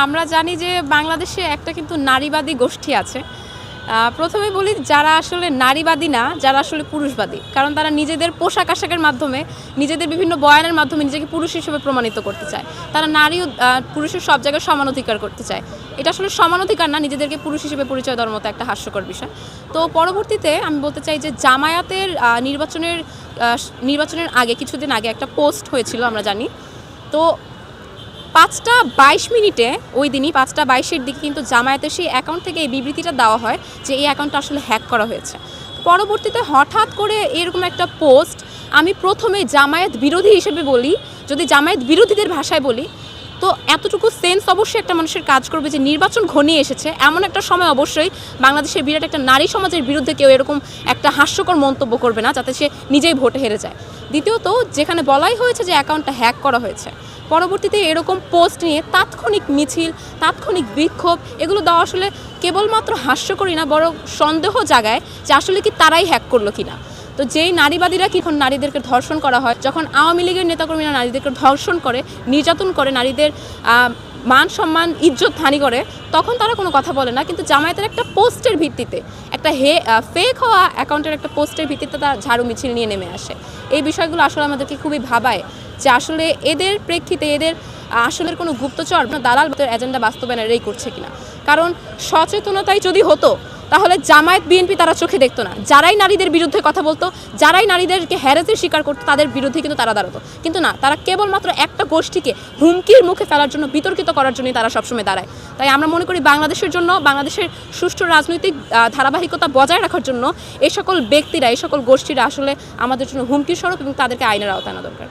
আমরা জানি যে বাংলাদেশে একটা কিন্তু নারীবাদী গোষ্ঠী আছে। প্রথমে বলি যারা আসলে নারীবাদী না, যারা আসলে পুরুষবাদী। কারণ তারা নিজেদের পোশাক-আশাকের মাধ্যমে, নিজেদের বিভিন্ন বয়ানের মাধ্যমে নিজেকে পুরুষ হিসেবে প্রমাণিত করতে চায়। তারা নারী ও পুরুষের সব জায়গায় সমান অধিকার করতে চায়। এটা আসলে সমান অধিকার না, নিজেদেরকে পুরুষ হিসেবে পরিচয় দেওয়ার মতো একটা হাস্যকর বিষয়। তো পরবর্তীতে আমি বলতে চাই যে জামায়াতের নির্বাচনের আগে, কিছুদিন আগে একটা পোস্ট হয়েছিল আমরা জানি। তো 5:22 ওই দিনই 5:22 দিকে কিন্তু জামায়াতের সেই অ্যাকাউন্ট থেকে এই বিবৃতিটা দেওয়া হয় যে এই অ্যাকাউন্টটা আসলে হ্যাক করা হয়েছে। পরবর্তীতে হঠাৎ করে এরকম একটা পোস্ট, আমি প্রথমে জামায়াত বিরোধী হিসেবে বলি, যদি জামায়াত বিরোধীদের ভাষায় বলি, তো এতটুকু সেন্স অবশ্যই একটা মানুষের কাজ করবে যে নির্বাচন ঘনিয়ে এসেছে, এমন একটা সময় অবশ্যই বাংলাদেশের বিরাট একটা নারী সমাজের বিরুদ্ধে কেউ এরকম একটা হাস্যকর মন্তব্য করবে না যাতে সে নিজেই ভোটে হেরে যায়। দ্বিতীয়ত, যেখানে বলাই হয়েছে যে অ্যাকাউন্টটা হ্যাক করা হয়েছে, পরবর্তীতে এরকম পোস্ট নিয়ে তাৎক্ষণিক মিছিল, তাৎক্ষণিক বিক্ষোভ এগুলো দেওয়া আসলে কেবলমাত্র হাস্যকরই না, বরং সন্দেহ জাগায় যে আসলে কি তারাই হ্যাক করলো কিনা। তো যেই নারীবাদীরা যখন নারীদেরকে ধর্ষণ করা হয়, যখন আওয়ামী লীগের নেতাকর্মীরা নারীদেরকে ধর্ষণ করে, নির্যাতন করে, নারীদের মান সম্মান ইজ্জত হানি করে, তখন তারা কোনো কথা বলে না। কিন্তু জামায়াতের একটা পোস্টের ভিত্তিতে, একটা ফেক হওয়া অ্যাকাউন্টের একটা পোস্টের ভিত্তিতে তারা ঝাড়ু মিছিল নিয়ে নেমে আসে। এই বিষয়গুলো আসলে আমাদেরকে খুবই ভাবায় যে আসলে এদের প্রেক্ষিতে এদের আসলে কোনো গুপ্তচর দালাল এজেন্ডা বাস্তবায়নেরই করছে কিনা। কারণ সচেতনতাই যদি হতো তাহলে জামায়াত বিএনপি তারা চোখে দেখতো না। যারাই নারীদের বিরুদ্ধে কথা বলতো, যারাই নারীদেরকে হ্যারাসের শিকার করতো, তাদের বিরুদ্ধে কিন্তু তারা দাঁড়াতো। কিন্তু না, তারা কেবলমাত্র একটা গোষ্ঠীকে হুমকির মুখে ফেলার জন্য, বিতর্কিত করার জন্যই তারা সবসময় দাঁড়ায়। তাই আমরা মনে করি বাংলাদেশের জন্য, বাংলাদেশের সুষ্ঠু রাজনৈতিক ধারাবাহিকতা বজায় রাখার জন্য এই সকল ব্যক্তিরা, এই সকল গোষ্ঠীরা আসলে আমাদের জন্য হুমকির স্বরূপ এবং তাদেরকে আইনের আওতায় আনা দরকার।